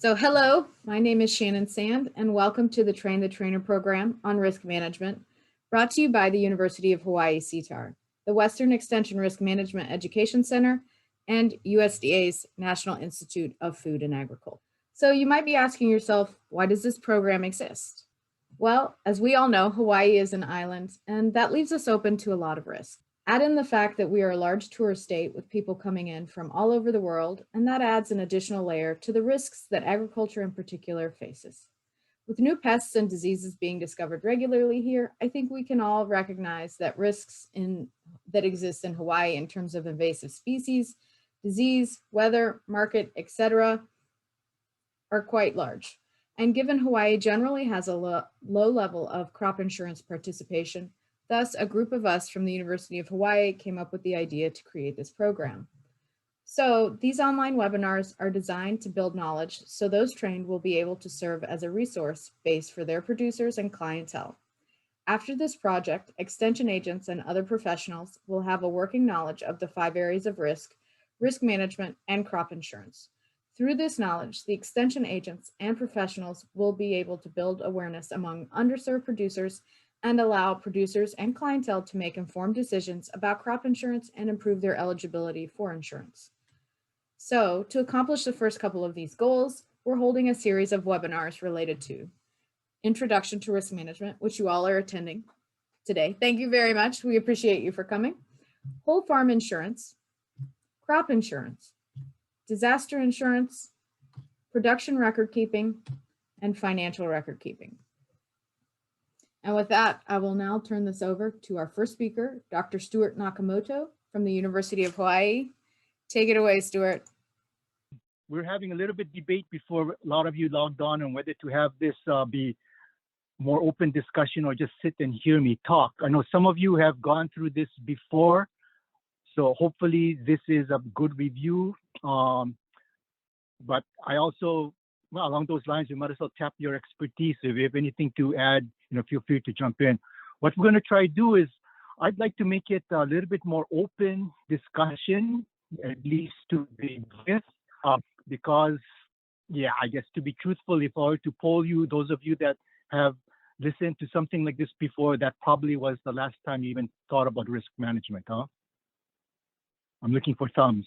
So hello, my name is Shannon Sand, and welcome to the Train the Trainer program on risk management, brought to you by the University of Hawaii CTAR, the Western Extension Risk Management Education Center, and USDA's National Institute of Food and Agriculture. So you might be asking yourself, why does this program exist? Well, as we all know, Hawaii is an island, and that leaves us open to a lot of risk. Add in the fact that we are a large tourist state with people coming in from all over the world, and that adds an additional layer to the risks that agriculture in particular faces. With new pests and diseases being discovered regularly here, I think we can all recognize that risks that exist in Hawaii in terms of invasive species, disease, weather, market, etc., are quite large. And given Hawaii generally has a low level of crop insurance participation, thus, a group of us from the University of Hawaii came up with the idea to create this program. So these online webinars are designed to build knowledge so those trained will be able to serve as a resource base for their producers and clientele. After this project, extension agents and other professionals will have a working knowledge of the 5 areas of risk management, and crop insurance. Through this knowledge, the extension agents and professionals will be able to build awareness among underserved producers and allow producers and clientele to make informed decisions about crop insurance and improve their eligibility for insurance. So to accomplish the first couple of these goals, we're holding a series of webinars related to Introduction to Risk Management, which you all are attending today. Thank you very much. We appreciate you for coming. Whole farm insurance, crop insurance, disaster insurance, production record keeping, and financial record keeping. And with that, I will now turn this over to our first speaker, Dr. Stuart Nakamoto from the University of Hawaii. Take it away, Stuart. We're having a little bit debate before a lot of you logged on on whether to have this be more open discussion or just sit and hear me talk. I know some of you have gone through this before, so hopefully this is a good review. But I also, well, along those lines, you might as well tap your expertise. If you have anything to add, feel free to jump in. What we're going to try to do is, I'd like to make it a little bit more open discussion, at least to begin with, because, yeah, I guess to be truthful, if I were to poll you, those of you that have listened to something like this before, that probably was the last time you even thought about risk management, huh? I'm looking for thumbs.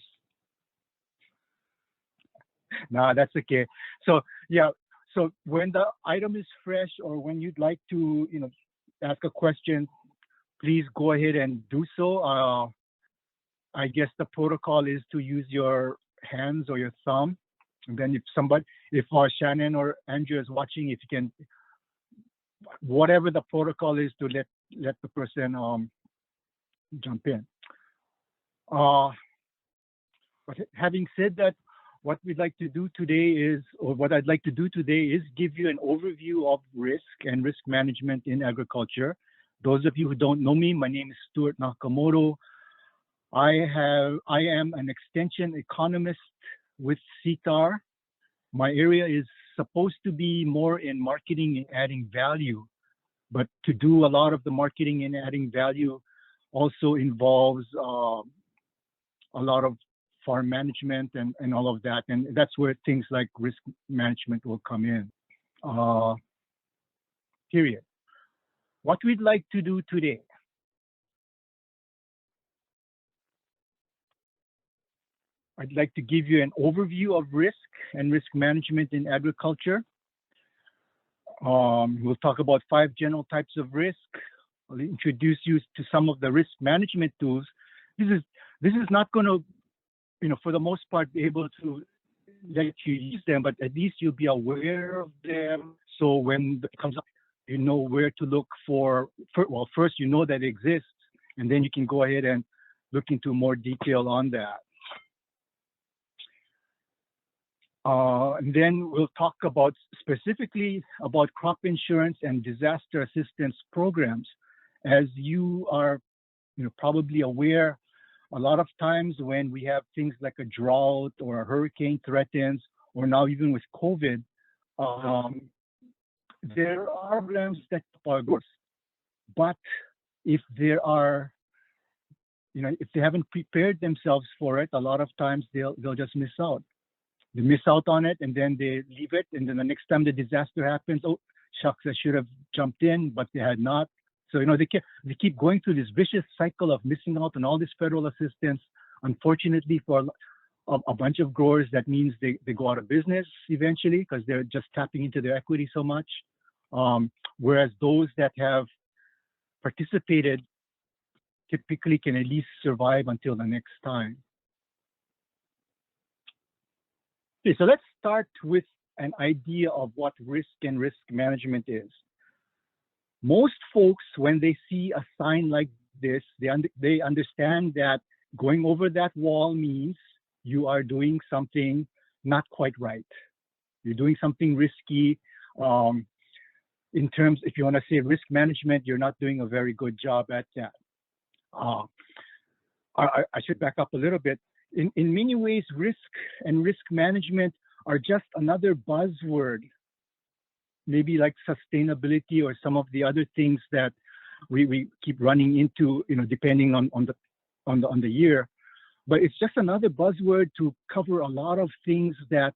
No, that's okay. So yeah, so when the item is fresh or when you'd like to, ask a question, please go ahead and do so. I guess the protocol is to use your hands or your thumb. And then if Shannon or Andrew is watching, if you can, whatever the protocol is to let the person jump in. But having said that, what we'd like to do today is, or what I'd like to do today is give you an overview of risk and risk management in agriculture. Those of you who don't know me, my name is Stuart Nakamoto. I am an extension economist with CTAR. My area is supposed to be more in marketing and adding value, but to do a lot of the marketing and adding value also involves a lot of farm management and all of that. And that's where things like risk management will come in, period. What we'd like to do today. I'd like to give you an overview of risk and risk management in agriculture. We'll talk about 5 general types of risk. I'll introduce you to some of the risk management tools. This is not going to, for the most part, be able to let you use them, but at least you'll be aware of them. So when it comes up, you know where to look for. Well, first you know that it exists, and then you can go ahead and look into more detail on that. And then we'll talk about specifically about crop insurance and disaster assistance programs. As you are probably aware, a lot of times when we have things like a drought or a hurricane threatens, or now even with COVID, there are programs that are good. But if there are, if they haven't prepared themselves for it, a lot of times they'll just miss out. They miss out on it, and then they leave it, and then the next time the disaster happens, oh shucks, I should have jumped in, but they had not. So they keep going through this vicious cycle of missing out on all this federal assistance. Unfortunately, for a bunch of growers, that means they go out of business eventually because they're just tapping into their equity so much. Whereas those that have participated typically can at least survive until the next time. Okay, so let's start with an idea of what risk and risk management is. Most folks, when they see a sign like this, they understand that going over that wall means you are doing something not quite right. You're doing something risky. In terms, if you want to say risk management, you're not doing a very good job at that. I should back up a little bit. In many ways, risk and risk management are just another buzzword, maybe like sustainability or some of the other things that we keep running into, depending on the year. But it's just another buzzword to cover a lot of things that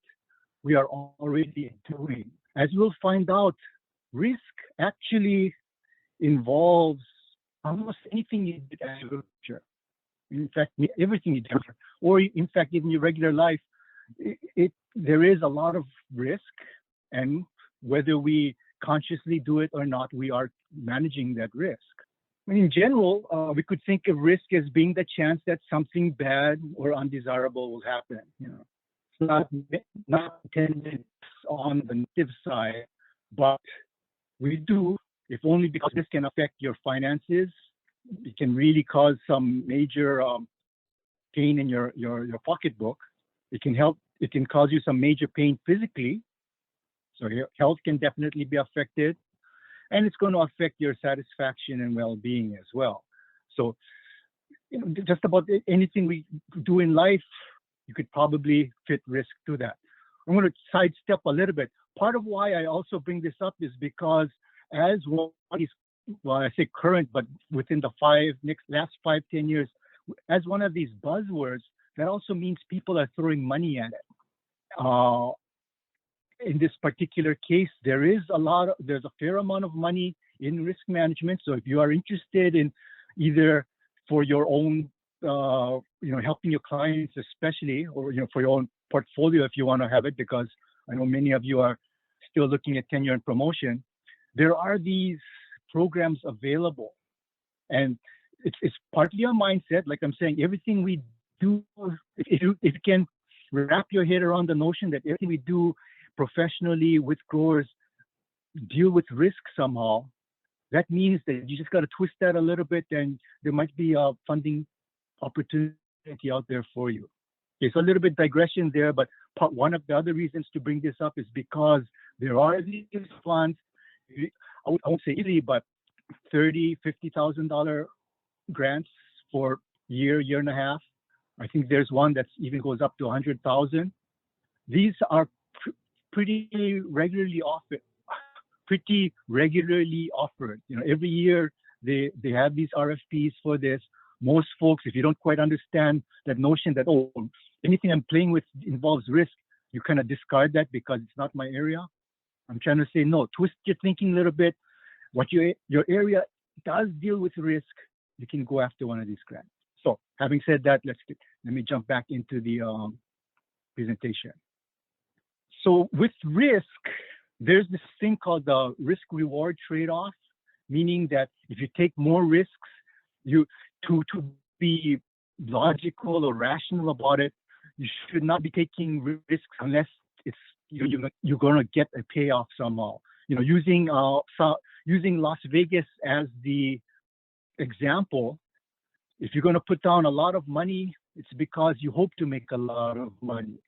we are already doing. As we'll find out, risk actually involves almost anything you do in agriculture. In fact, everything you do, or in fact, even your regular life, there is a lot of risk, and whether we consciously do it or not, we are managing that risk. I mean, in general, we could think of risk as being the chance that something bad or undesirable will happen. It's not intended on the negative side, but we do, if only because this can affect your finances. It can really cause some major pain in your pocketbook. It can cause you some major pain physically. So your health can definitely be affected, and it's going to affect your satisfaction and well-being as well. So, just about anything we do in life, you could probably fit risk to that. I'm going to sidestep a little bit. Part of why I also bring this up is because as one of these, well, I say current, but within the last 5-10 years, as one of these buzzwords, that also means people are throwing money at it. In this particular case, there's a fair amount of money in risk management. So if you are interested in either for your own, helping your clients especially, or, for your own portfolio if you want to have it, because I know many of you are still looking at tenure and promotion, there are these programs available. And it's partly a mindset. Like I'm saying, everything we do, if you can wrap your head around the notion that everything we do professionally with growers deal with risk somehow, that means that you just got to twist that a little bit, and there might be a funding opportunity out there for you. Okay, so a little bit digression there, but one of the other reasons to bring this up is because there are these funds, I won't say easy, but $30,000, $50,000 grants for year and a half. I think there's one that even goes up to 100,000. These are pretty regularly offered. Every year they have these RFPs for this. Most folks, if you don't quite understand that notion that, oh, anything I'm playing with involves risk, you kind of discard that because it's not my area. I'm trying to say, no, twist your thinking a little bit. What your area does deal with risk, you can go after one of these grants. So having said that, let me jump back into the presentation. So with risk, there's this thing called the risk-reward trade-off, meaning that if you take more risks, to be logical or rational about it, you should not be taking risks unless you're going to get a payoff somehow. Using Las Vegas as the example, if you're going to put down a lot of money, it's because you hope to make a lot of money.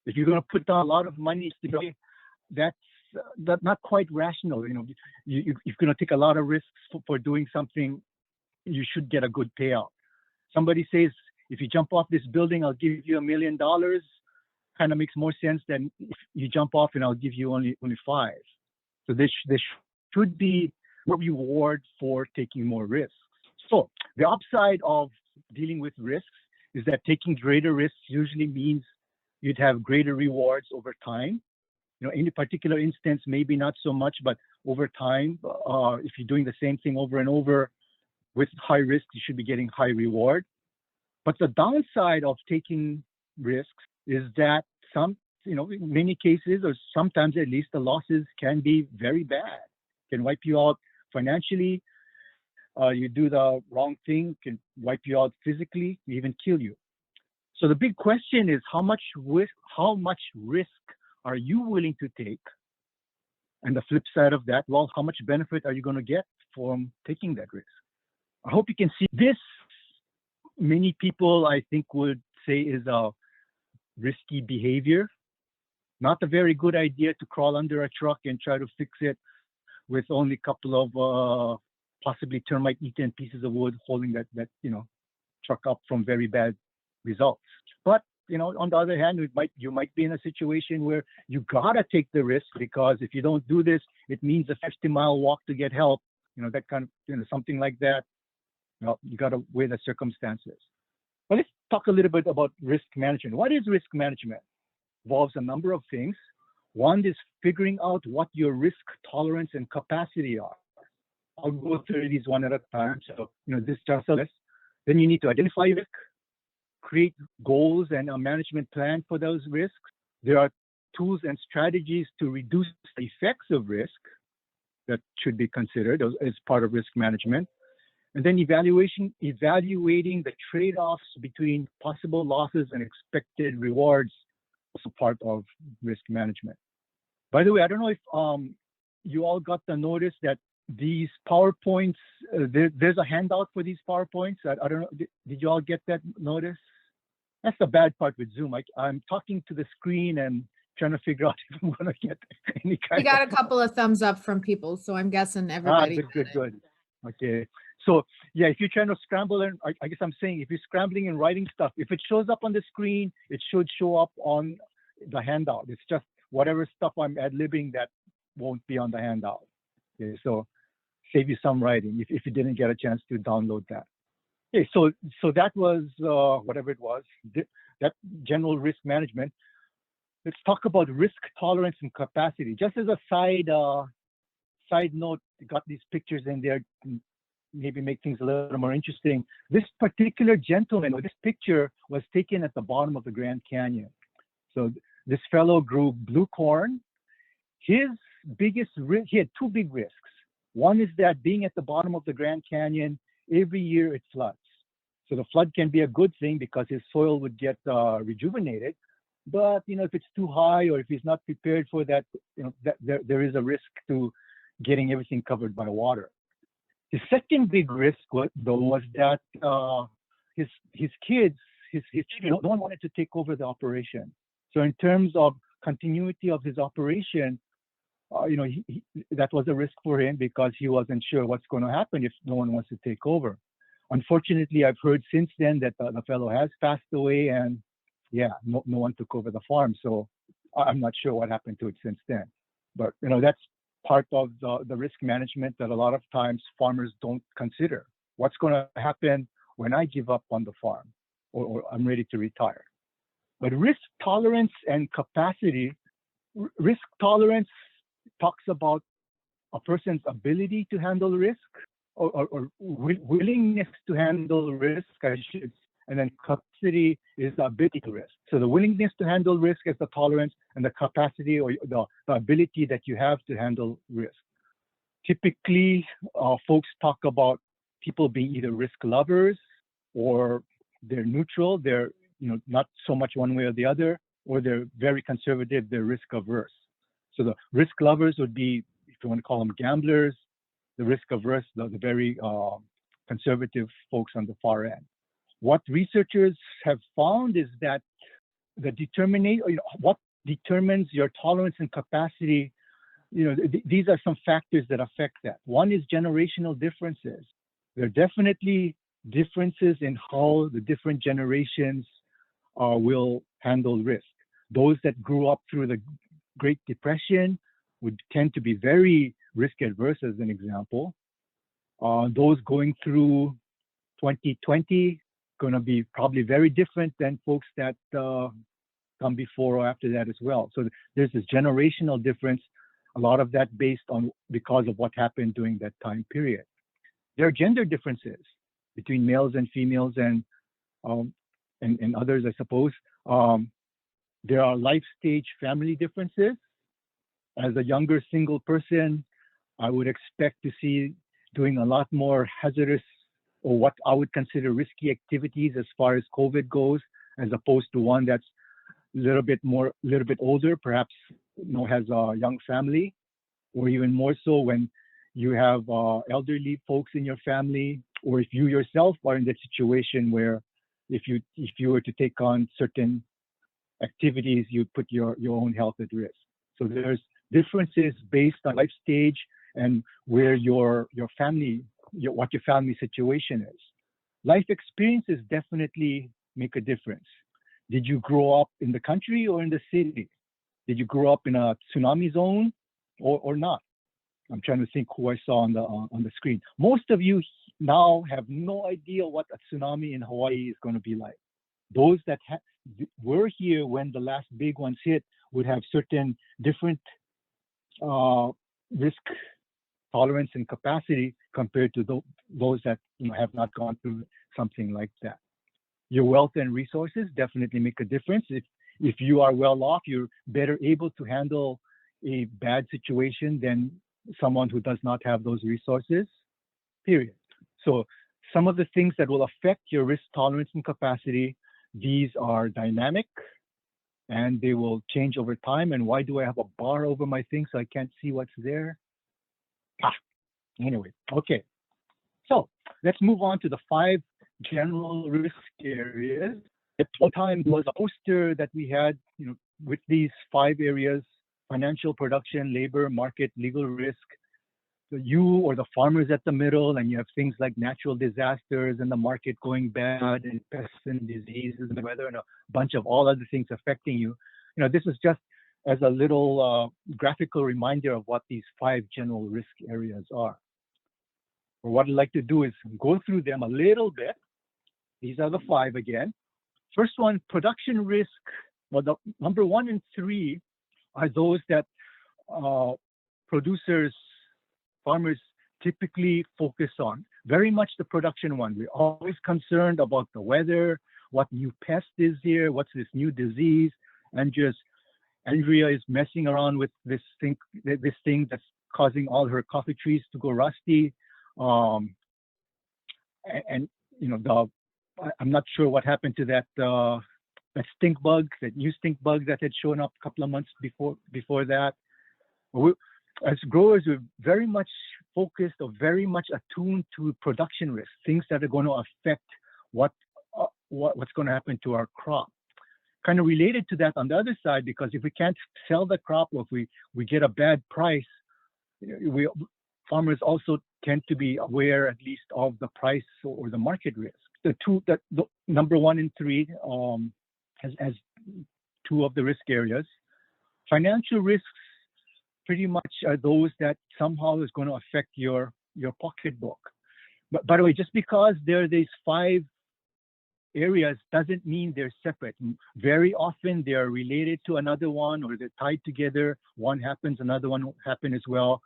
If you're going to put down a lot of money, that's not quite rational. You're going to take a lot of risks for doing something. You should get a good payout. Somebody says, if you jump off this building, I'll give you $1 million. Kind of makes more sense than if you jump off and I'll give you only 5. So there should be a reward for taking more risks. So the upside of dealing with risks is that taking greater risks usually means you'd have greater rewards over time. You know, any particular instance, maybe not so much, but over time, if you're doing the same thing over and over with high risk, you should be getting high reward. But the downside of taking risks is that in many cases, or sometimes at least, the losses can be very bad, can wipe you out financially. You do the wrong thing, can wipe you out physically, even kill you. So the big question is how much risk are you willing to take? And the flip side of that, well, how much benefit are you going to get from taking that risk? I hope you can see this. Many people, I think, would say is a risky behavior. Not a very good idea to crawl under a truck and try to fix it with only a couple of possibly termite-eaten pieces of wood holding that truck up from very bad results. But on the other hand, you might be in a situation where you gotta take the risk, because if you don't do this, it means a 50-mile walk to get help. That kind of something like that. Well, you gotta weigh the circumstances. But let's talk a little bit about risk management. What is risk management? Involves a number of things. One is figuring out what your risk tolerance and capacity are. I'll go through these one at a time. So, this is just a list. Then you need to identify risk, create goals and a management plan for those risks. There are tools and strategies to reduce the effects of risk that should be considered as part of risk management. And then evaluating the trade-offs between possible losses and expected rewards, also part of risk management. By the way, I don't know if you all got the notice that these PowerPoints, there's a handout for these PowerPoints. I don't know, did you all get that notice? That's the bad part with Zoom. I'm talking to the screen and trying to figure out if I'm going to get any kind We got a couple of thumbs up from people, so I'm guessing everybody. Good. Okay. So yeah, if you're trying to scramble, and I guess I'm saying if you're scrambling and writing stuff, if it shows up on the screen, it should show up on the handout. It's just whatever stuff I'm ad-libbing that won't be on the handout. Okay, so save you some writing if you didn't get a chance to download that. Okay, so that was whatever it was, that general risk management. Let's talk about risk tolerance and capacity. Just as a side note, got these pictures in there, maybe make things a little more interesting. This particular gentleman, or this picture, was taken at the bottom of the Grand Canyon. So this fellow grew blue corn. His biggest risk, he had two big risks. One is that being at the bottom of the Grand Canyon, every year it floods. So the flood can be a good thing because his soil would get rejuvenated. But if it's too high, or if he's not prepared for that, there is a risk to getting everything covered by water. The second big risk was that his kids, no one wanted to take over the operation. So in terms of continuity of his operation, that was a risk for him, because he wasn't sure what's going to happen if no one wants to take over. Unfortunately, I've heard since then that the fellow has passed away, and yeah, no one took over the farm. So I'm not sure what happened to it since then. But that's part of the risk management that a lot of times farmers don't consider. What's going to happen when I give up on the farm, or I'm ready to retire? But risk tolerance and capacity, risk tolerance talks about a person's ability to handle risk, or willingness to handle risk, I should. And then capacity is the ability to risk. So the willingness to handle risk is the tolerance, and the capacity, or the ability that you have to handle risk. Typically, folks talk about people being either risk lovers, or they're neutral. They're not so much one way or the other, or they're very conservative. They're risk averse. So the risk lovers would be, if you want to call them gamblers. The risk averse, the very conservative folks on the far end. What researchers have found is that what determines your tolerance and capacity, these are some factors that affect that. One is generational differences. There are definitely differences in how the different generations will handle risk. Those that grew up through the Great Depression would tend to be very risk adverse, as an example. Those going through 2020, going to be probably very different than folks that come before or after that as well. So there's this generational difference, a lot of that based on because of what happened during that time period. There are gender differences between males and females and others, I suppose. There are life stage family differences. As a younger single person, I would expect to see doing a lot more hazardous or what I would consider risky activities as far as COVID goes, as opposed to one that's a little bit older, perhaps has a young family, or even more so when you have elderly folks in your family, or if you yourself are in that situation where if you were to take on certain activities, you put your own health at risk. So there's differences based on life stage and where your family, what your family situation is. Life experiences definitely make a difference. Did you grow up in the country or in the city? Did you grow up in a tsunami zone or not? I'm trying to think who I saw on the screen. Most of you now have no idea what a tsunami in Hawaii is going to be like. Those that were here when the last big ones hit would have certain different risk tolerance and capacity compared to those that have not gone through something like that. Your wealth and resources definitely make a difference. If you are well off, you're better able to handle a bad situation than someone who does not have those resources, period. So some of the things that will affect your risk tolerance and capacity, these are dynamic and they will change over time. And why do I have a bar over my thing so I can't see what's there? Anyway, okay. So let's move on to the 5 general risk areas. At one time was a poster that we had, with these 5 areas: financial, production, labor, market, legal risk. So you or the farmers at the middle, and you have things like natural disasters and the market going bad and pests and diseases and weather and a bunch of all other things affecting you. This is just as a little graphical reminder of what these 5 general risk areas are. Or what I'd like to do is go through them a little bit. These are the 5 again. First one, production risk. Well, the number 1 and 3 are those that farmers typically focus on. Very much the production one. We're always concerned about the weather, what new pest is here, what's this new disease, and just Andrea is messing around with this thing that's causing all her coffee trees to go rusty. I'm not sure what happened to that stink bug, that new stink bug that had shown up a couple of months before that. As growers, we're very much focused or very much attuned to production risk, things that are going to affect what's going to happen to our crop. Kind of related to that on the other side, because if we can't sell the crop or if we get a bad price, farmers also tend to be aware at least of the price or the market risk. The number 1 and 3 as 2 of the risk areas. Financial risks pretty much are those that somehow is going to affect your pocketbook. But by the way, just because there are these 5 areas doesn't mean they're separate. Very often they are related to another one, or they're tied together. One happens, another one will happen as well.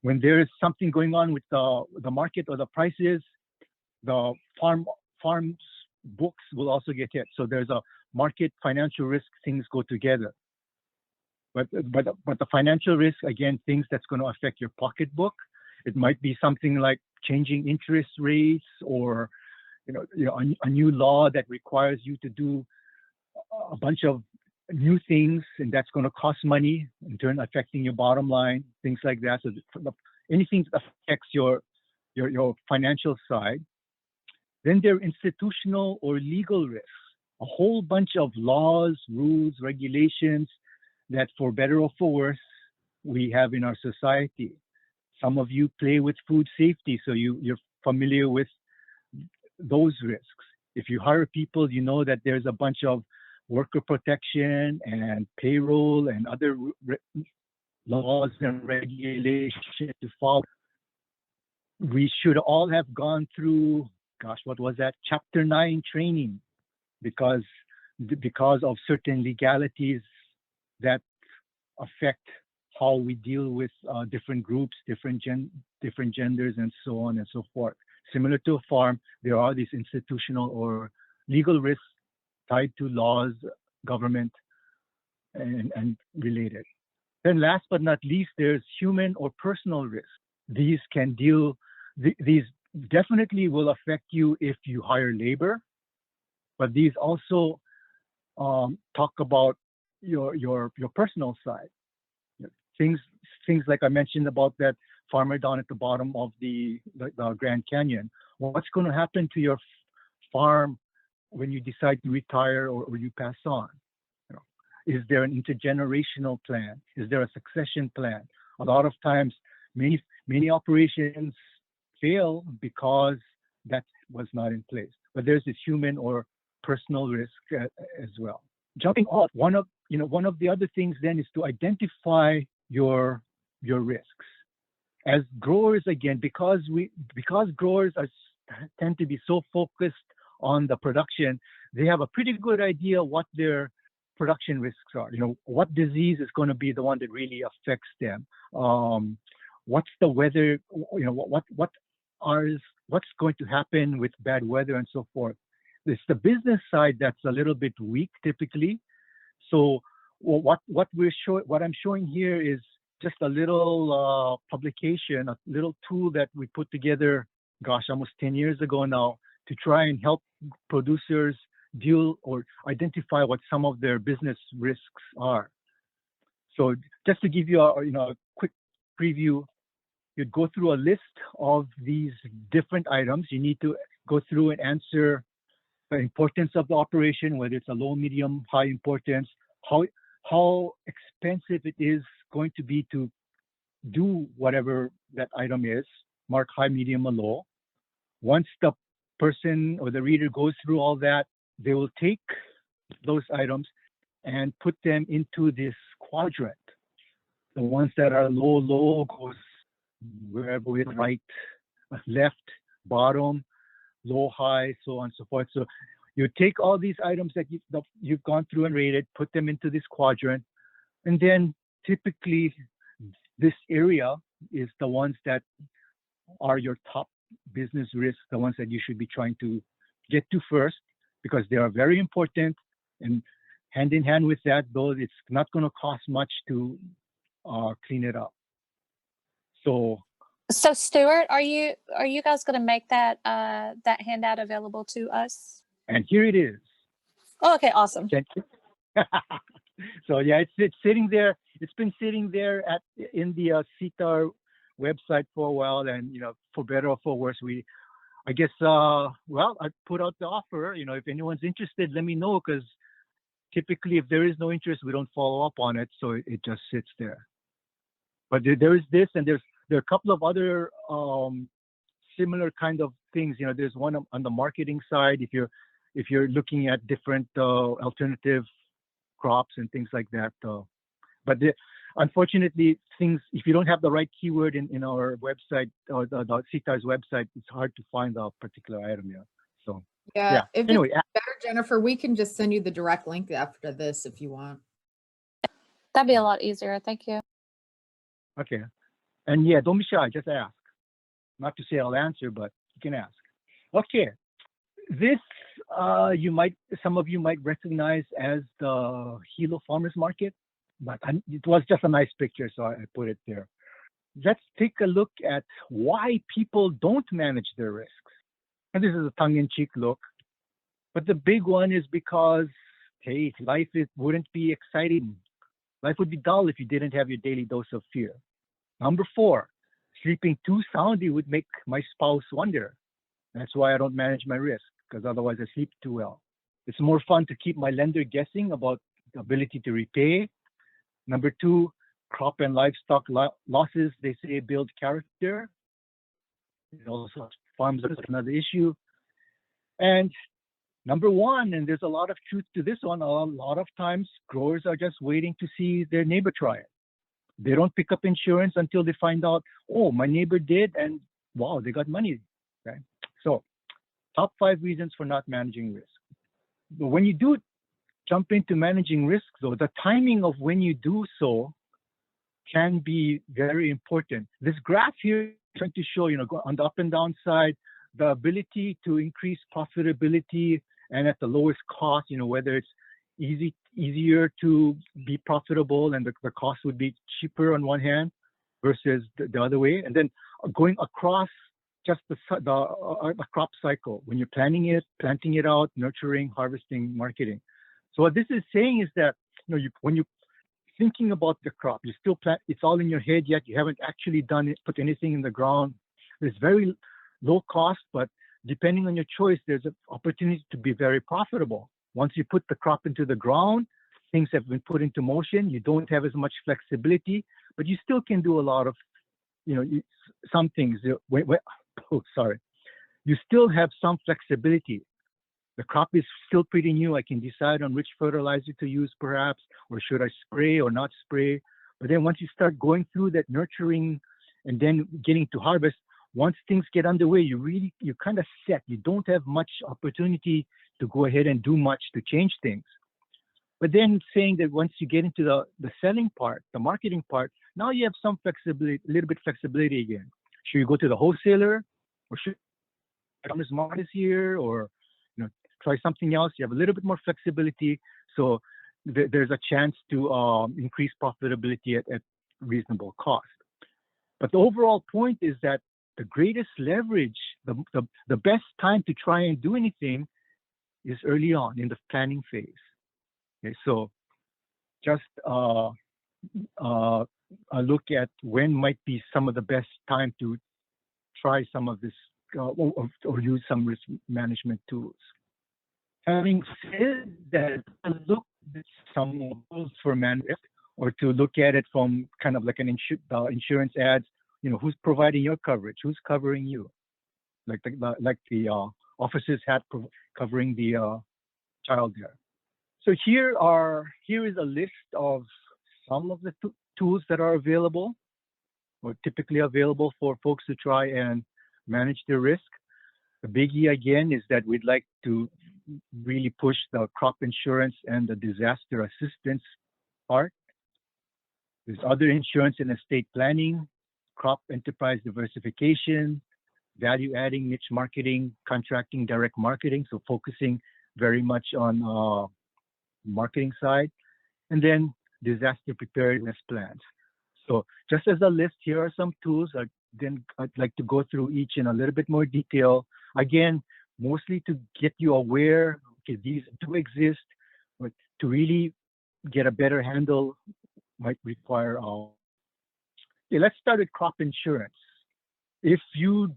When there is something going on with the market or the prices, the farm's books will also get hit. So there's a market financial risk, things go together. But the financial risk, again, things that's going to affect your pocketbook. It might be something like changing interest rates, or a new law that requires you to do a bunch of new things, and that's going to cost money, in turn affecting your bottom line, things like that. So anything that affects your financial side. Then there are institutional or legal risks, a whole bunch of laws, rules, regulations that, for better or for worse, we have in our society. Some of you play with food safety, so you're familiar with those risks. If you hire people, you know that there's a bunch of worker protection and payroll and other laws and regulations to follow. We should all have gone through, gosh, what was that? Chapter 9 training, because because of certain legalities that affect how we deal with different groups, different genders, and so on and so forth. Similar to a farm, there are these institutional or legal risks tied to laws, government, and related. Then last but not least, there's human or personal risk. These these definitely will affect you if you hire labor, but these also talk about your personal side. Things like I mentioned about that farmer down at the bottom of the Grand Canyon. What's going to happen to your farm when you decide to retire or you pass on? You know, is there an intergenerational plan? Is there a succession plan? A lot of times, many operations fail because that was not in place. But there's this human or personal risk as well. Jumping off, one of the other things then is to identify your risks. As growers, again, because growers tend to be so focused on the production, they have a pretty good idea what their production risks are. You know, what disease is going to be the one that really affects them. What's the weather? You know, what's going to happen with bad weather and so forth. It's the business side that's a little bit weak typically. So what I'm showing here is just a little publication, a little tool that we put together, gosh, almost 10 years ago now, to try and help producers deal or identify what some of their business risks are. So just to give you a quick preview, you'd go through a list of these different items. You need to go through and answer the importance of the operation, whether it's a low, medium, high importance, how expensive it is going to be to do whatever that item is, mark high, medium, or low. Once the person or the reader goes through all that, they will take those items and put them into this quadrant. The ones that are low goes wherever we right, left, bottom, low, high, so on and so forth. So you take all these items that you've gone through and rated, put them into this quadrant, and then typically this area is the ones that are your top business risks, the ones that you should be trying to get to first, because they are very important. And hand in hand with that, though, it's not going to cost much to clean it up. So Stuart, are you guys going to make that that handout available to us? And here it is. Oh, okay, awesome. So yeah, it's sitting there. It's been sitting there in the CTAR website for a while, and for better or for worse, I put out the offer. If anyone's interested, let me know, because typically if there is no interest, we don't follow up on it, so it just sits there. But there is this, and there are a couple of other similar kind of things. There's one on the marketing side, if you're looking at different alternative crops and things like that. But unfortunately, if you don't have the right keyword in our website or the CTAR's website, it's hard to find a particular item. Yeah. So yeah. If anyway, it's better, Jennifer, we can just send you the direct link after this if you want. That'd be a lot easier. Thank you. Okay. And yeah, don't be shy. Just ask. Not to say I'll answer, but you can ask. Okay. This some of you might recognize as the Hilo Farmers Market, but it was just a nice picture, so I put it there. Let's take a look at why people don't manage their risks. And this is a tongue-in-cheek look, but the big one is because, hey, life wouldn't be exciting. Life would be dull if you didn't have your daily dose of fear. Number 4, sleeping too soundly would make my spouse wonder. That's why I don't manage my risk, because otherwise I sleep too well. It's more fun to keep my lender guessing about the ability to repay. Number 2, crop and livestock losses, they say, build character. Also, farms are another issue. And number 1, and there's a lot of truth to this one, a lot of times growers are just waiting to see their neighbor try it. They don't pick up insurance until they find out, oh, my neighbor did, and wow, they got money. Okay? So top 5 reasons for not managing risk. But when you do jump into managing risk, though, the timing of when you do so can be very important. This graph here is trying to show, on the up and down side, the ability to increase profitability and at the lowest cost, whether it's easier to be profitable and the cost would be cheaper on one hand versus the other way. And then going across just the crop cycle, when you're planting it out, nurturing, harvesting, marketing. So what this is saying is that, when you're thinking about the crop, you still plant, it's all in your head yet, you haven't actually put anything in the ground. There's very low cost, but depending on your choice, there's an opportunity to be very profitable. Once you put the crop into the ground, things have been put into motion. You don't have as much flexibility, but you still can do a lot of, some things. You still have some flexibility. The crop is still pretty new. I can decide on which fertilizer to use perhaps, or should I spray or not spray. But then once you start going through that nurturing and then getting to harvest, once things get underway, you're kind of set. You don't have much opportunity to go ahead and do much to change things. But then saying that once you get into the selling part, the marketing part, now you have some flexibility, a little bit flexibility again. Should you go to the wholesaler, or should farmers market here, or try something else? You have a little bit more flexibility, so there's a chance to increase profitability at reasonable cost. But the overall point is that the greatest leverage, the best time to try and do anything is early on in the planning phase. Okay, so just a look at when might be some of the best time to try some of this or use some risk management tools. Having said that, look at some tools for management, or to look at it from kind of like an insurance ads. Who's providing your coverage? Who's covering you? Like the officers had covering the child there. So here is a list of some of the tools that are available, or typically available for folks to try and manage their risk. The biggie again is that we'd like to really push the crop insurance and the disaster assistance part. There's other insurance and estate planning, crop enterprise diversification, value adding, niche marketing, contracting, direct marketing. So focusing very much on marketing side, and then disaster preparedness plans. So just as a list, here are some tools. I'd like to go through each in a little bit more detail. Again, mostly to get you aware, okay, these do exist, but to really get a better handle might require okay, let's start with crop insurance. If you're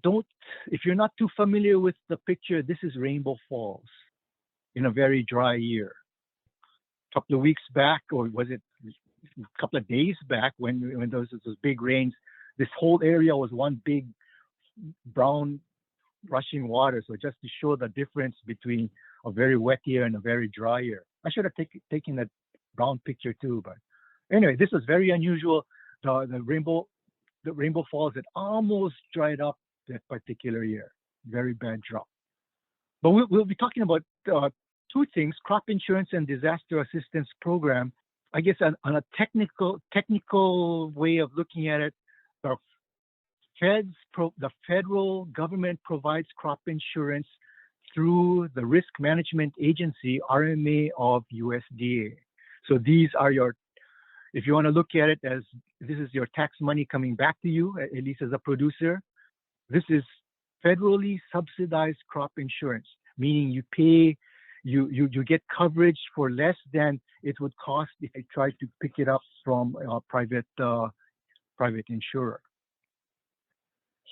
not too familiar with the picture, this is Rainbow Falls in a very dry year. A couple of weeks back, or was it a couple of days back, when there was those big rains, this whole area was one big brown rushing water. So just to show the difference between a very wet year and a very dry year. I should have taken that brown picture too, but anyway, this was very unusual. The Rainbow Falls had almost dried up that particular year. Very bad drought. But we'll be talking about two things: crop insurance and disaster assistance program. I guess on a technical way of looking at it, the federal government provides crop insurance through the Risk Management Agency, RMA of USDA. So these are if you want to look at it as this is your tax money coming back to you, at least as a producer, this is federally subsidized crop insurance, meaning you pay, you get coverage for less than it would cost if you try to pick it up from a private insurer.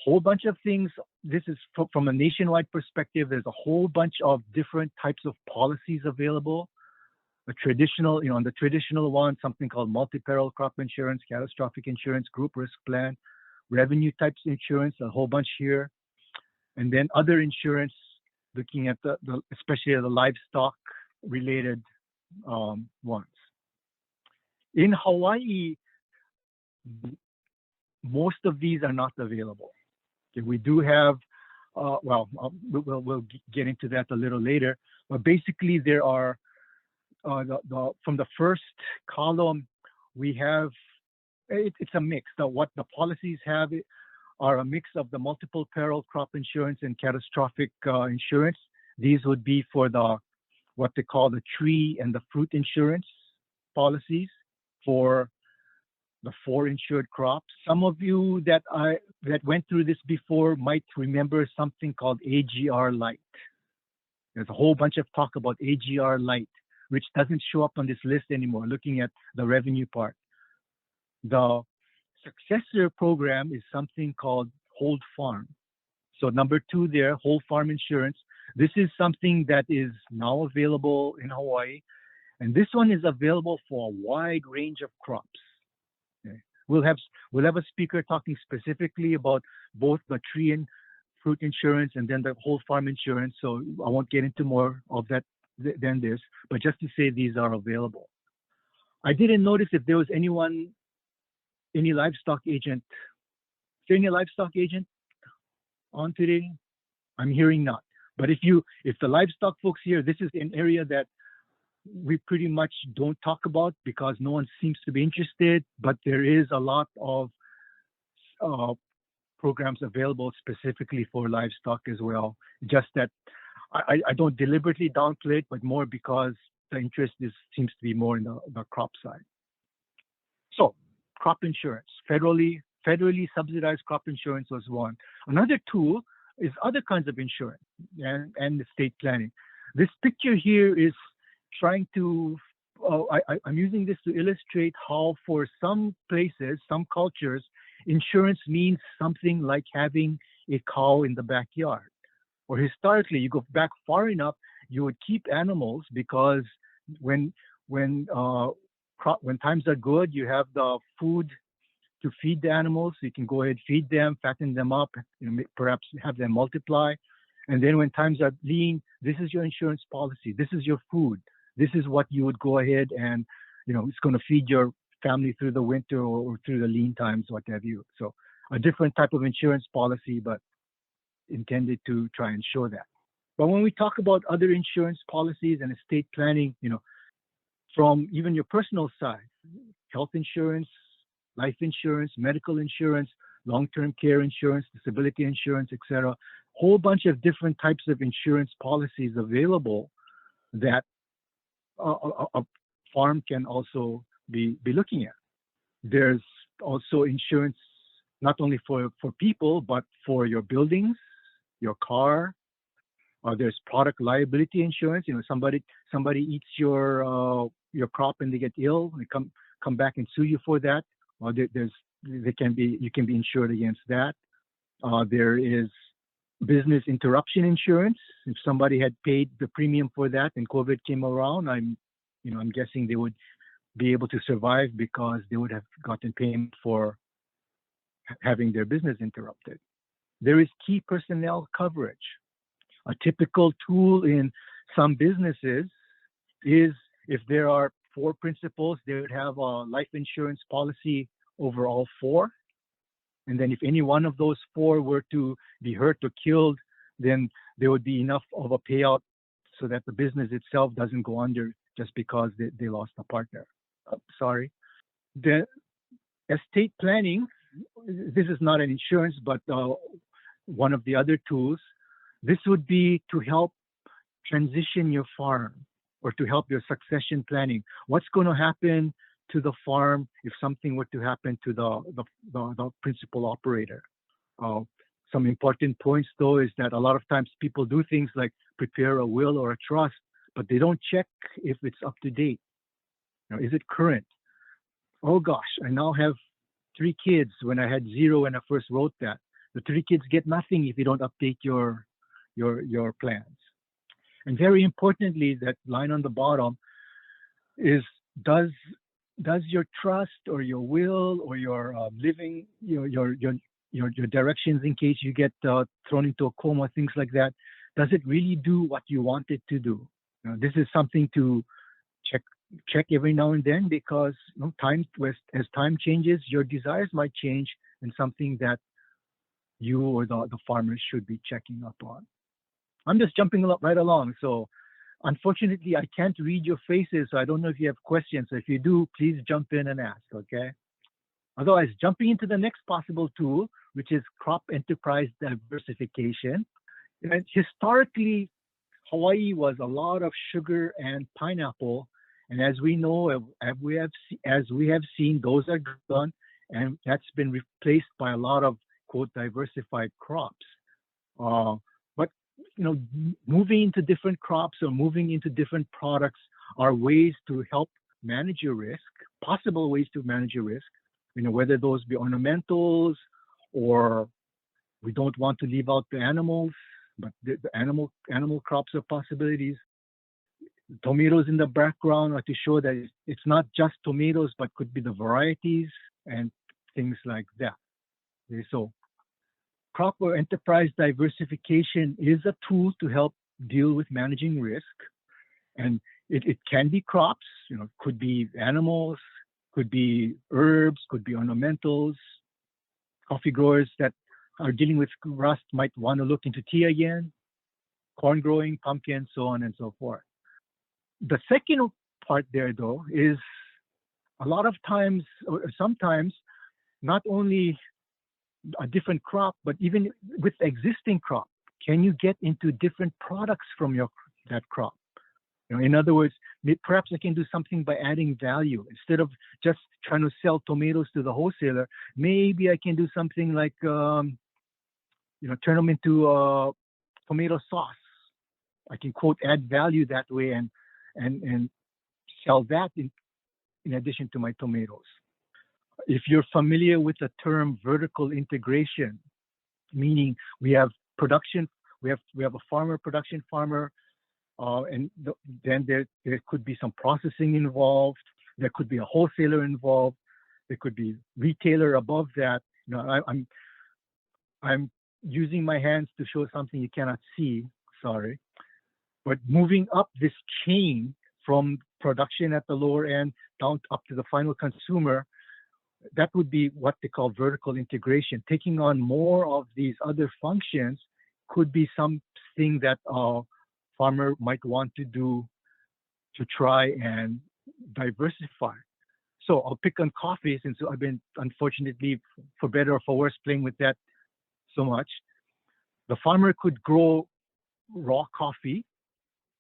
Whole bunch of things. This is from a nationwide perspective. There's a whole bunch of different types of policies available. The traditional, on the traditional one, something called multi-peril crop insurance, catastrophic insurance, group risk plan, revenue types insurance, a whole bunch here, and then other insurance, looking at especially the livestock related ones. In Hawaii, most of these are not available. Okay, we do have, we'll get into that a little later, but basically there are from the first column, we have, it's a mix. What the policies have are a mix of the multiple peril crop insurance and catastrophic insurance. These would be for what they call the tree and the fruit insurance policies for the 4 insured crops. Some of you that went through this before might remember something called AGR Light. There's a whole bunch of talk about AGR Light, which doesn't show up on this list anymore, looking at the revenue part. The successor program is something called Hold Farm. So number 2 there, Whole Farm Insurance. This is something that is now available in Hawaii. And this one is available for a wide range of crops. Okay. We'll have a speaker talking specifically about both the tree and fruit insurance and then the whole farm insurance. So I won't get into more of that than this, but just to say these are available. I didn't notice if there was any livestock agent. Is there any livestock agent on today? I'm hearing not. But if the livestock folks here, this is an area that we pretty much don't talk about because no one seems to be interested, but there is a lot of programs available specifically for livestock as well. Just that I don't deliberately downplay it, but more because the interest seems to be more in the crop side. So crop insurance, federally subsidized crop insurance was one. Another tool is other kinds of insurance and estate planning. This picture here is trying to, I'm using this to illustrate how for some places, some cultures, insurance means something like having a cow in the backyard. Or historically, you go back far enough, you would keep animals because when times are good, you have the food to feed the animals. So you can go ahead, feed them, fatten them up, perhaps have them multiply. And then when times are lean, this is your insurance policy. This is your food. This is what you would go ahead and, it's going to feed your family through the winter or through the lean times, what have you. So a different type of insurance policy, but intended to try and show that. But when we talk about other insurance policies and estate planning, from even your personal side, health insurance, life insurance, medical insurance, long-term care insurance, disability insurance, etc., whole bunch of different types of insurance policies available that a farm can also be looking at. There's also insurance not only for people, but for your buildings, your car. There's product liability insurance. Somebody eats your crop and they get ill, they come back and sue you for that. You can be insured against that. There is business interruption insurance. If somebody had paid the premium for that and COVID came around, I'm guessing they would be able to survive because they would have gotten payment for having their business interrupted. There is key personnel coverage. A typical tool in some businesses is if there are 4 principals, they would have a life insurance policy over all 4. And then if any one of those 4 were to be hurt or killed, then there would be enough of a payout so that the business itself doesn't go under just because they lost a partner. Sorry. The estate planning, this is not an insurance, but one of the other tools. This would be to help transition your farm or to help your succession planning. What's going to happen to the farm if something were to happen to the principal operator? Some important points, though, is that a lot of times people do things like prepare a will or a trust, but they don't check if it's up to date. Is it current? Oh gosh, I now have 3 kids when I had 0 when I first wrote that. The 3 kids get nothing if you don't update your plans. And very importantly, that line on the bottom is does your trust or your will or your living your directions in case you get thrown into a coma, things like that, does it really do what you want it to do? This is something to check every now and then because as time changes, your desires might change, and something that you or the farmers should be checking up on. I'm just jumping right along. So Unfortunately, I can't read your faces, so I don't know if you have questions. So if you do, please jump in and ask, okay? Otherwise, jumping into the next possible tool, which is crop enterprise diversification. And historically, Hawaii was a lot of sugar and pineapple, and as we know, as we have seen, those are gone, and that's been replaced by a lot of quote diversified crops. But you know, moving into different crops or moving into different products are ways to help manage your risk, possible ways to manage your risk. You know, whether those be ornamentals or we don't want to leave out the animals, but the animal crops are possibilities. Tomatoes in the background are to show that it's not just tomatoes, but could be the varieties and things like that. Okay, so crop or enterprise diversification is a tool to help deal with managing risk. And it can be crops, you know, could be animals, could be herbs, could be ornamentals. Coffee growers that are dealing with rust might want to look into tea again, corn growing, pumpkin, so on and so forth. The second part there, though, is a lot of times, or sometimes, not only a different crop, but even with existing crop, can you get into different products from that crop? You know, in other words, perhaps I can do something by adding value. Instead of just trying to sell tomatoes to the wholesaler, maybe I can do something like, you know, turn them into tomato sauce. I can quote add value that way and sell that in addition to my tomatoes. If you're familiar with the term vertical integration, meaning we have production, we have a farmer, production farmer, and then there could be some processing involved. There could be a wholesaler involved. There could be retailer above that. You know, I'm using my hands to show something you cannot see. Sorry, but moving up this chain from production at the lower end down up to the final consumer, that would be what they call vertical integration. Taking on more of these other functions could be something that farmer might want to do to try and diversify. So I'll pick on coffee since I've been, unfortunately, for better or for worse, playing with that so much. The farmer could grow raw coffee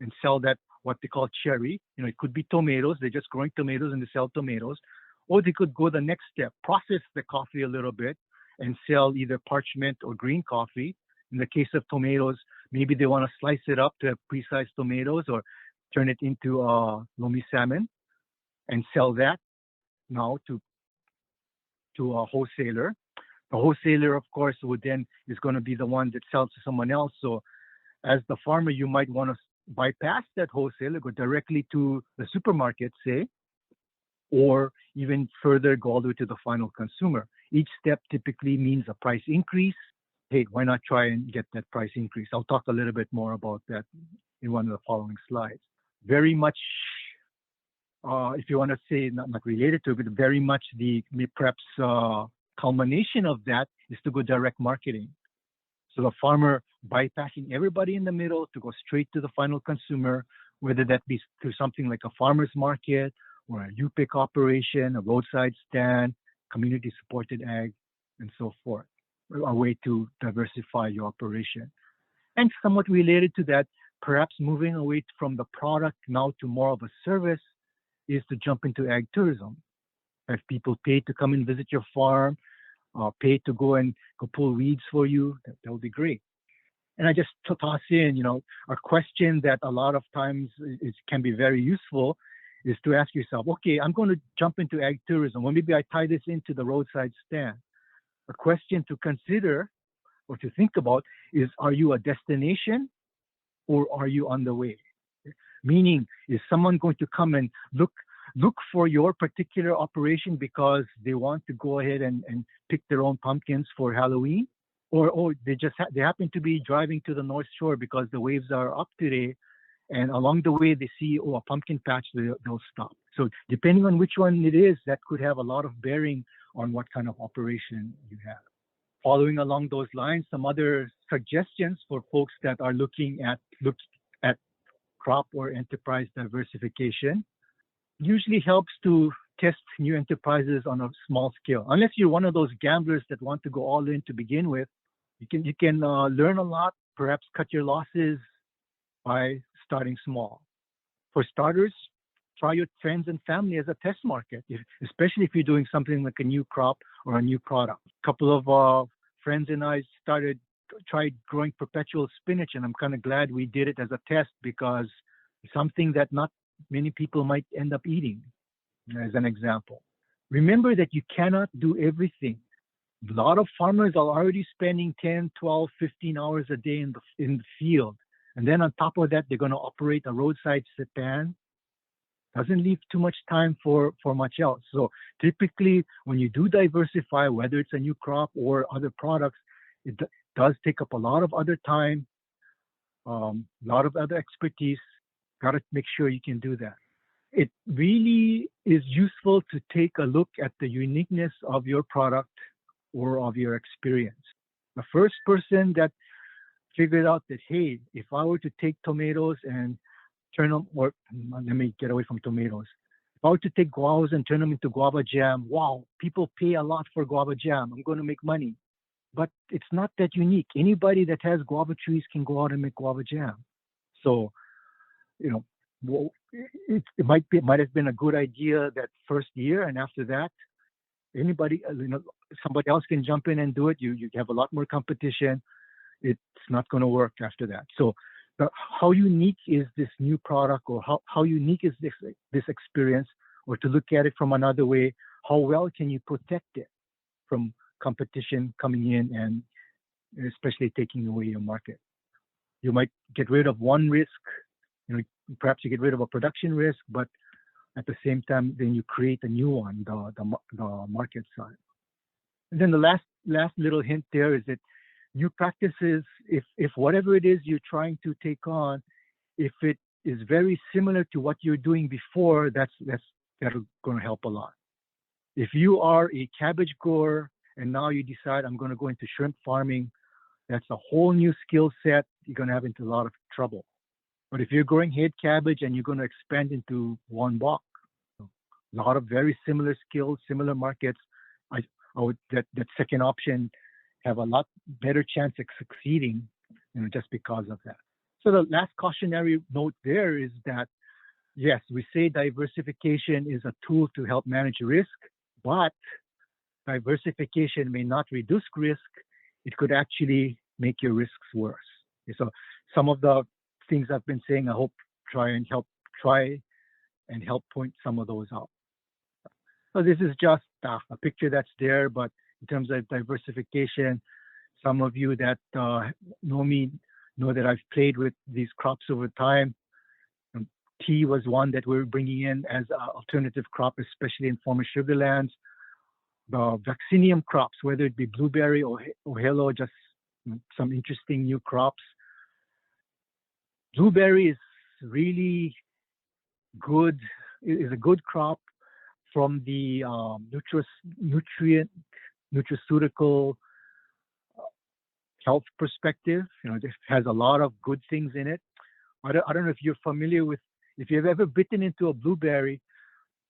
and sell that, what they call cherry. You know, it could be tomatoes. They're just growing tomatoes and they sell tomatoes. Or they could go the next step, process the coffee a little bit and sell either parchment or green coffee. In the case of tomatoes, maybe they want to slice it up to have pre-sized tomatoes or turn it into lomi salmon and sell that now to a wholesaler. The wholesaler, of course, is going to be the one that sells to someone else. So as the farmer, you might want to bypass that wholesaler, go directly to the supermarket, say, or even further go all the way to the final consumer. Each step typically means a price increase. Hey, why not try and get that price increase? I'll talk a little bit more about that in one of the following slides. Very much, if you want to say, not related to it, but very much perhaps culmination of that is to go direct marketing. So the farmer bypassing everybody in the middle to go straight to the final consumer, whether that be through something like a farmer's market or a UPIC operation, a roadside stand, community supported ag, and so forth. A way to diversify your operation. And somewhat related to that, perhaps moving away from the product now to more of a service is to jump into ag tourism. Have people pay to come and visit your farm, pay to go pull weeds for you, that would be great. And I just toss in, you know, a question that a lot of times can be very useful is to ask yourself, okay, I'm going to jump into ag tourism. Well, maybe I tie this into the roadside stand. A question to consider or to think about is, are you a destination or are you on the way? Meaning, is someone going to come and look for your particular operation because they want to go ahead and pick their own pumpkins for Halloween? Or they happen to be driving to the North Shore because the waves are up today, and along the way they see, a pumpkin patch, they'll stop. So depending on which one it is, that could have a lot of bearing on what kind of operation you have. Following along those lines, some other suggestions for folks that are looking at crop or enterprise diversification. Usually helps to test new enterprises on a small scale. Unless you're one of those gamblers that want to go all in to begin with, you can learn a lot, perhaps cut your losses by starting small. For starters, try your friends and family as a test market, especially if you're doing something like a new crop or a new product. A couple of friends and I tried growing perpetual spinach, and I'm kind of glad we did it as a test because it's something that not many people might end up eating, as an example. Remember that you cannot do everything. A lot of farmers are already spending 10, 12, 15 hours a day in the field. And then on top of that, they're going to operate a roadside sit-pan. Doesn't leave too much time for much else. So typically, when you do diversify, whether it's a new crop or other products, it does take up a lot of other time, a lot of other expertise. Got to make sure you can do that. It really is useful to take a look at the uniqueness of your product or of your experience. The first person that figured out that, hey, if I were to take tomatoes and turn them, or let me get away from tomatoes. If I were to take guavas and turn them into guava jam, wow, people pay a lot for guava jam. I'm going to make money. But it's not that unique. Anybody that has guava trees can go out and make guava jam. So, it might have been a good idea that first year, and after that, somebody else can jump in and do it. You have a lot more competition. It's not going to work after that. So how unique is this new product, or how unique is this experience? Or to look at it from another way, how well can you protect it from competition coming in and especially taking away your market? You might get rid of one risk, perhaps you get rid of a production risk, but at the same time, then you create a new one, the market side. And then the last little hint there is that new practices, if whatever it is you're trying to take on, if it is very similar to what you're doing before, that's going to help a lot. If you are a cabbage grower and now you decide I'm going to go into shrimp farming, that's a whole new skill set. You're going to have into a lot of trouble. But if you're growing head cabbage and you're going to expand into one block, a lot of very similar skills, similar markets, I would that second option have a lot better chance of succeeding, just because of that. So the last cautionary note there is that, yes, we say diversification is a tool to help manage risk, but diversification may not reduce risk. It could actually make your risks worse. So some of the things I've been saying, I hope try and help point some of those out. So this is just a picture that's there, but in terms of diversification, some of you that know me know that I've played with these crops over time. Tea was one that we're bringing in as an alternative crop, especially in former sugarlands. The vaccinium crops, whether it be blueberry or hello, just some interesting new crops. Blueberry is really good, is a good crop from the nutraceutical health perspective. It has a lot of good things in it. I don't know if you're familiar with, if you've ever bitten into a blueberry,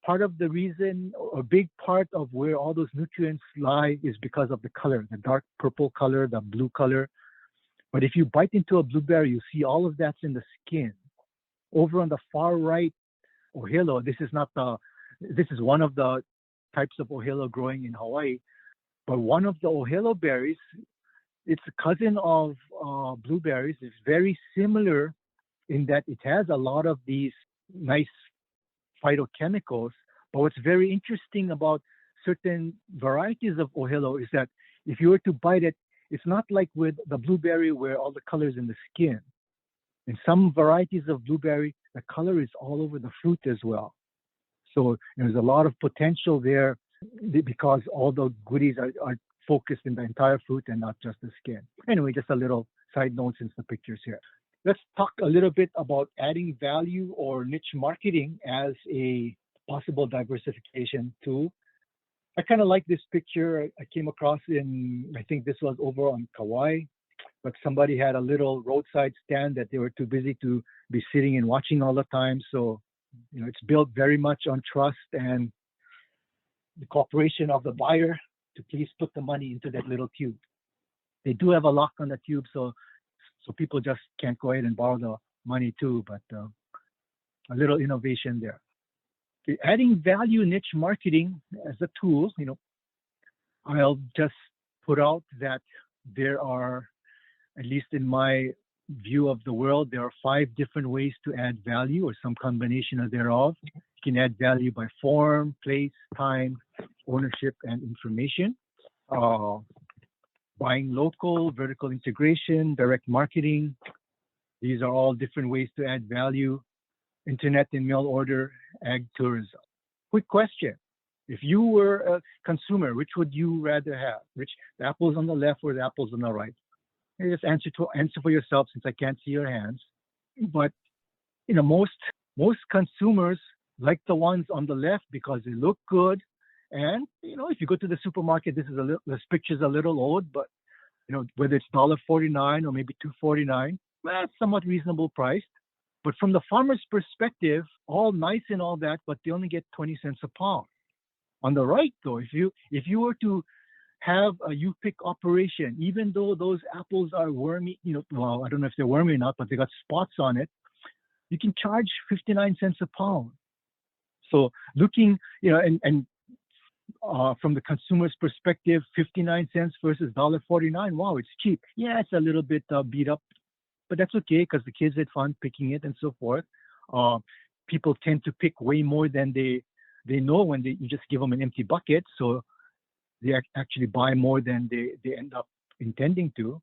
part of the reason, or a big part of where all those nutrients lie is because of the color, the dark purple color, the blue color. But if you bite into a blueberry, you see all of that's in the skin. Over on the far right, ohelo, this is one of the types of ohelo growing in Hawaii. But one of the ohelo berries, it's a cousin of blueberries. It's very similar in that it has a lot of these nice phytochemicals. But what's very interesting about certain varieties of ohelo is that if you were to bite it, it's not like with the blueberry where all the color is in the skin. In some varieties of blueberry, the color is all over the fruit as well. So there's a lot of potential there because all the goodies are focused in the entire fruit and not just the skin. Anyway, just a little side note since the picture's here. Let's talk a little bit about adding value or niche marketing as a possible diversification tool. I kind of like this picture I came across I think this was over on Kauai. but somebody had a little roadside stand that they were too busy to be sitting and watching all the time. So, it's built very much on trust and the cooperation of the buyer to please put the money into that little tube. They do have a lock on the tube, so people just can't go ahead and borrow the money too, but a little innovation there. Okay, adding value niche marketing as a tool, I'll just put out that there are, at least in my view of the world, there are 5 different ways to add value or some combination of thereof. You can add value by form, place, time, ownership, and information. Buying local, vertical integration, direct marketing. These are all different ways to add value. Internet and mail order, ag tourism. Quick question. If you were a consumer, which would you rather have? The apples on the left or the apples on the right? You just answer for yourself since I can't see your hands. But most consumers like the ones on the left because they look good. And if you go to the supermarket, this picture's a little old, but whether it's $1.49 or maybe $2.49, well, it's somewhat reasonable priced. But from the farmer's perspective, all nice and all that, but they only get 20 cents a pound. On the right, though, if you were to have a U-pick operation, even though those apples are wormy, well, I don't know if they're wormy or not, but they got spots on it, you can charge 59 cents a pound. So looking, from the consumer's perspective, 59 cents versus $1.49, wow, it's cheap. Yeah, it's a little bit beat up, but that's okay because the kids had fun picking it and so forth. People tend to pick way more than they know when you just give them an empty bucket. So they actually buy more than they end up intending to.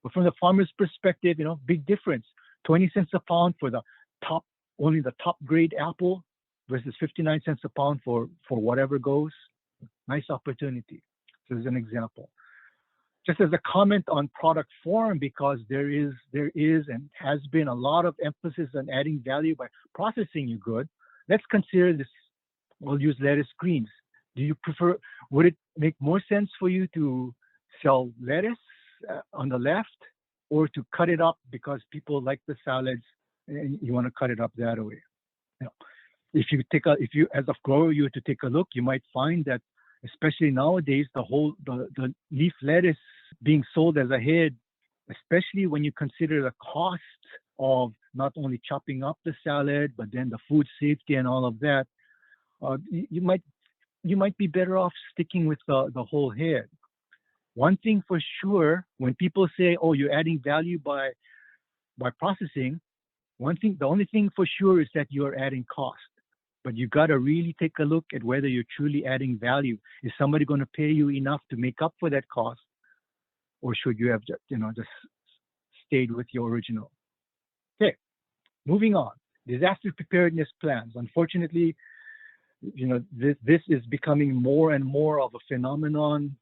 But from the farmer's perspective, big difference. 20 cents a pound for only the top grade apple versus 59 cents a pound for whatever goes. Nice opportunity. So as an example. Just as a comment on product form, because there is and has been a lot of emphasis on adding value by processing your good. Let's consider this. We'll use lettuce greens. Would it make more sense for you to sell lettuce on the left or to cut it up because people like the salads and you want to cut it up that way? If you as a grower, you were to take a look, you might find that especially nowadays, the leaf lettuce being sold as a head, especially when you consider the cost of not only chopping up the salad, but then the food safety and all of that, you might be better off sticking with the whole head. One thing for sure, when people say, "Oh, you're adding value by processing," the only thing for sure is that you're adding cost. But you got to really take a look at whether you're truly adding value. Is somebody going to pay you enough to make up for that cost, or should you have just stayed with your original? Okay, moving on. Disaster preparedness plans. Unfortunately, this is becoming more and more of a phenomenon.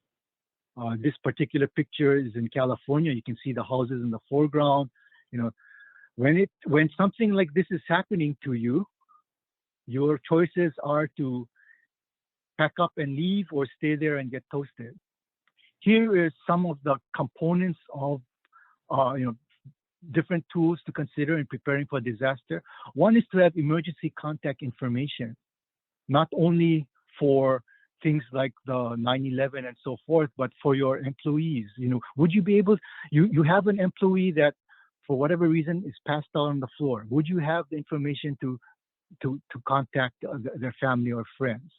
This particular picture is in California. You can see the houses in the foreground. When something like this is happening to you, your choices are to pack up and leave or stay there and get toasted. Here is some of the components of different tools to consider in preparing for disaster. One is to have emergency contact information, not only for things like the 9/11 and so forth, but for your employees. Would you be able? You have an employee that, for whatever reason, is passed out on the floor. Would you have the information to contact their family or friends?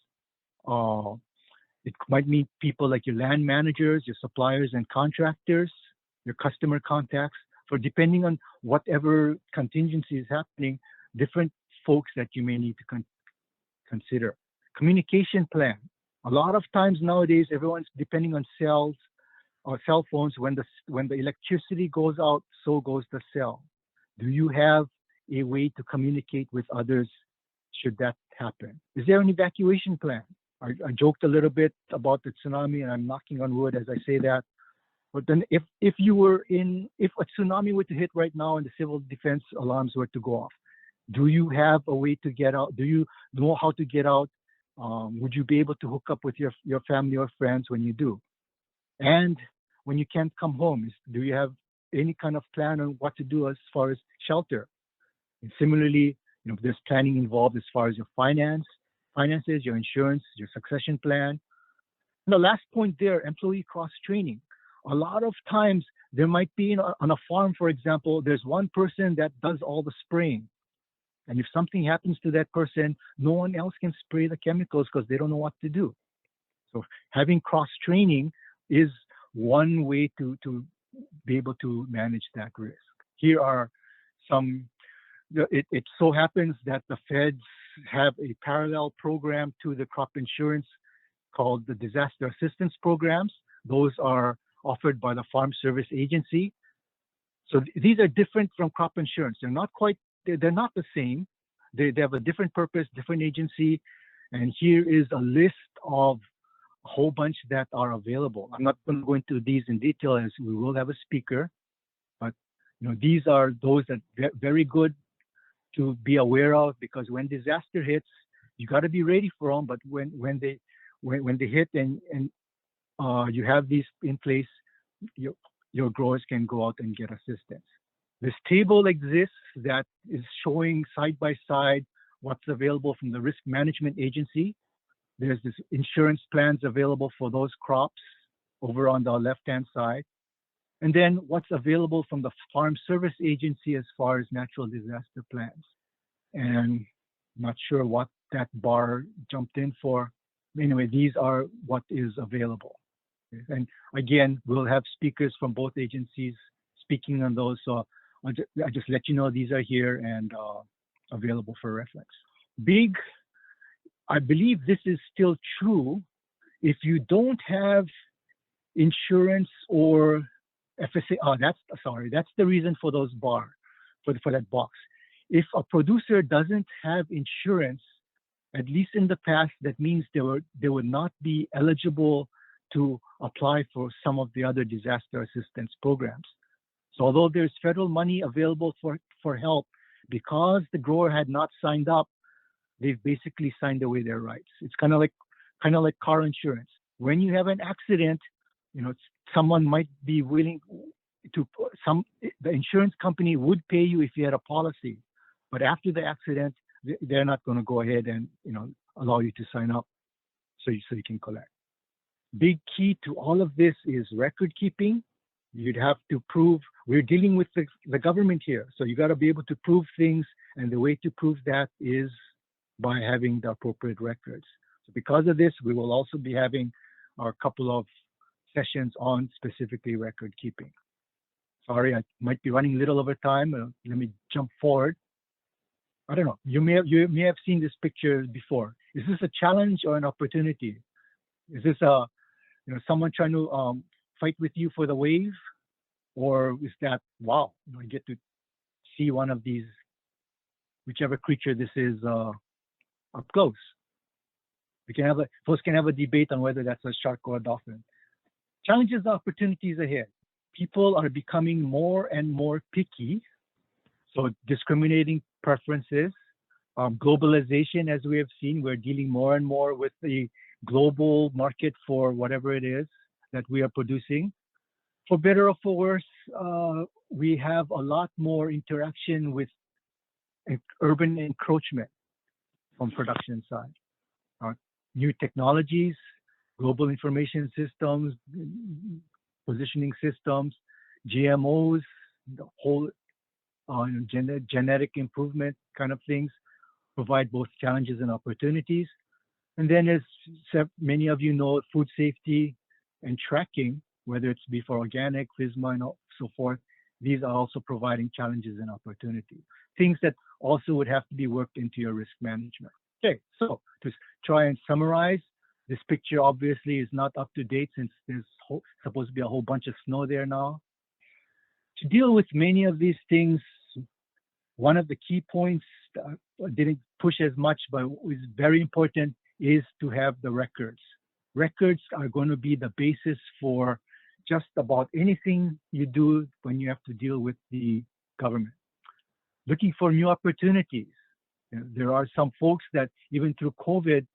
It might mean people like your land managers, your suppliers and contractors, your customer contacts, for depending on whatever contingency is happening, different folks that you may need to consider. Communication plan. A lot of times nowadays, everyone's depending on cells or cell phones. When the electricity goes out, so goes the cell. Do you have a way to communicate with others should that happen? Is there an evacuation plan? I joked a little bit about the tsunami, and I'm knocking on wood as I say that. But then if a tsunami were to hit right now and the civil defense alarms were to go off, do you have a way to get out? Do you know how to get out? Would you be able to hook up with your family or friends when you do? And when you can't come home, do you have any kind of plan on what to do as far as shelter. And similarly, there's planning involved as far as your finances, your insurance, your succession plan. And the last point there, employee cross-training. A lot of times there might be on a farm, for example, there's one person that does all the spraying. And if something happens to that person, no one else can spray the chemicals because they don't know what to do. So having cross-training is one way to be able to manage that risk. Here are some, it so happens that the feds have a parallel program to the crop insurance called the disaster assistance programs. Those are offered by the Farm Service Agency. So these are different from crop insurance. They're not the same. They have a different purpose, different agency. And here is a list of a whole bunch that are available. I'm not going to go into these in detail as we will have a speaker, but these are those that are very good to be aware of, because when disaster hits, you got to be ready for them. But when they hit and you have these in place, your growers can go out and get assistance. This table exists that is showing side by side what's available from the Risk Management Agency. There's this insurance plans available for those crops over on the left-hand side. And then what's available from the Farm Service Agency as far as natural disaster plans. And I'm not sure what that bar jumped in for. Anyway, these are what is available. And again, we'll have speakers from both agencies speaking on those. So I just let you know these are here and available for reference. I believe this is still true. If you don't have insurance or FSA, that's the reason for those bar, for that box. If a producer doesn't have insurance, at least in the past, that means they would not be eligible to apply for some of the other disaster assistance programs. So although there's federal money available for help, because the grower had not signed up, they've basically signed away their rights. It's kind of like car insurance. When you have an accident, someone might be willing to the insurance company would pay you if you had a policy, but after the accident, they're not going to go ahead and allow you to sign up so you can collect. Big key to all of this is record keeping. You'd have to prove, we're dealing with the government here, so you got to be able to prove things, and the way to prove that is by having the appropriate records. So because of this, we will also be having our couple of sessions on specifically record keeping. Sorry, I might be running a little over time. Let me jump forward. I don't know. You may have seen this picture before. Is this a challenge or an opportunity? Is this someone trying to fight with you for the wave, or is that wow? I get to see one of these, whichever creature this is, up close. Folks can have a debate on whether that's a shark or a dolphin. Challenges and opportunities ahead. People are becoming more and more picky, so discriminating preferences. Globalization, as we have seen, we're dealing more and more with the global market for whatever it is that we are producing. For better or for worse, we have a lot more interaction with urban encroachment from production side. New technologies, global information systems, positioning systems, GMOs, the whole genetic improvement kind of things provide both challenges and opportunities. And then, as many of you know, food safety and tracking, whether it's beef or organic, FSMA, and so forth, these are also providing challenges and opportunities. Things that also would have to be worked into your risk management. Okay, so to try and summarize, this picture obviously is not up to date since there's supposed to be a whole bunch of snow there now. To deal with many of these things, one of the key points I didn't push as much, but is very important, is to have the records. Records are going to be the basis for just about anything you do when you have to deal with the government. Looking for new opportunities. There are some folks that even through COVID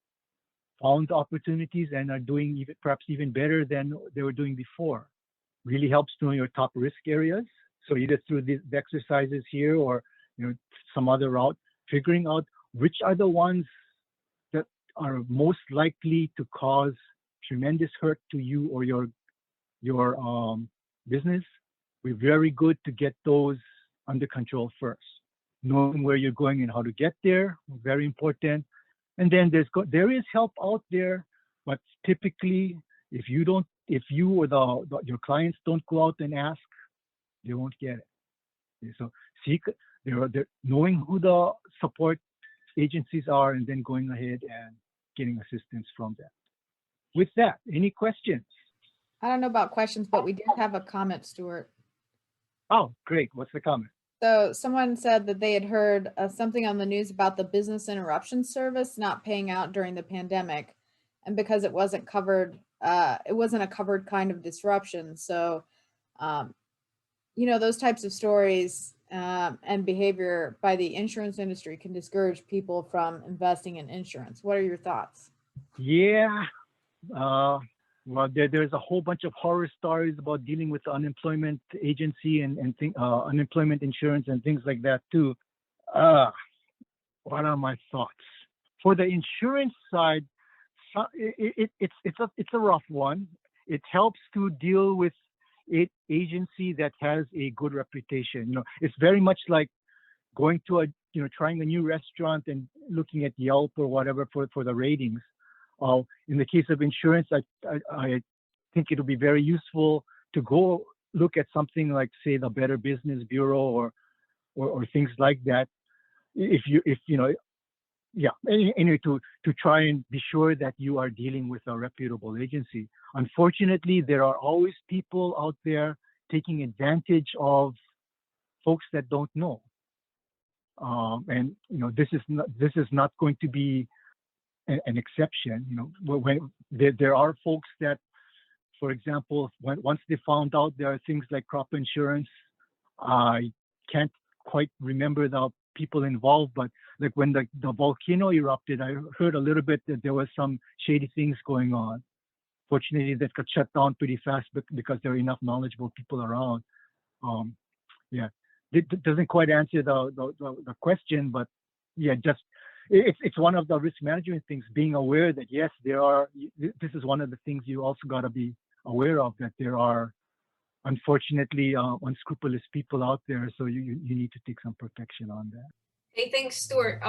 found opportunities and are doing perhaps even better than they were doing before. Really helps to know your top risk areas So either through the exercises here or some other route, figuring out which are the ones that are most likely to cause tremendous hurt to you or your business. We're very good to get those under control first. Knowing where you're going and how to get there, very important. And then there is help out there, but typically, if you or your clients don't go out and ask, they won't get it. Okay, so knowing who the support agencies are, and then going ahead and getting assistance from them. With that, any questions? I don't know about questions, but we did have a comment, Stuart. Oh, great. What's the comment? So someone said that they had heard something on the news about the business interruption service not paying out during the pandemic, and because it wasn't covered, it wasn't a covered kind of disruption. So, those types of stories and behavior by the insurance industry can discourage people from investing in insurance. What are your thoughts? Yeah. Well, there's a whole bunch of horror stories about dealing with the unemployment agency and unemployment insurance and things like that too. What are my thoughts? For the insurance side, it's a rough one. It helps to deal with an agency that has a good reputation. It's very much like going to trying a new restaurant and looking at Yelp or whatever for the ratings. In the case of insurance, I think it'll be very useful to go look at something like, say, the Better Business Bureau or things like that. Anyway, to try and be sure that you are dealing with a reputable agency. Unfortunately, there are always people out there taking advantage of folks that don't know. And this is not going to be an exception. When there are folks that, for example, once they found out there are things like crop insurance, I can't quite remember the people involved, but like when the volcano erupted, I heard a little bit that there was some shady things going on. Fortunately, that got shut down pretty fast because there are enough knowledgeable people around. It doesn't quite answer the question, but yeah, just it's one of the risk management things, being aware that yes, this is one of the things you also got to be aware of, that there are unfortunately unscrupulous people out there, so you need to take some protection on that. Hey, thanks, Stuart.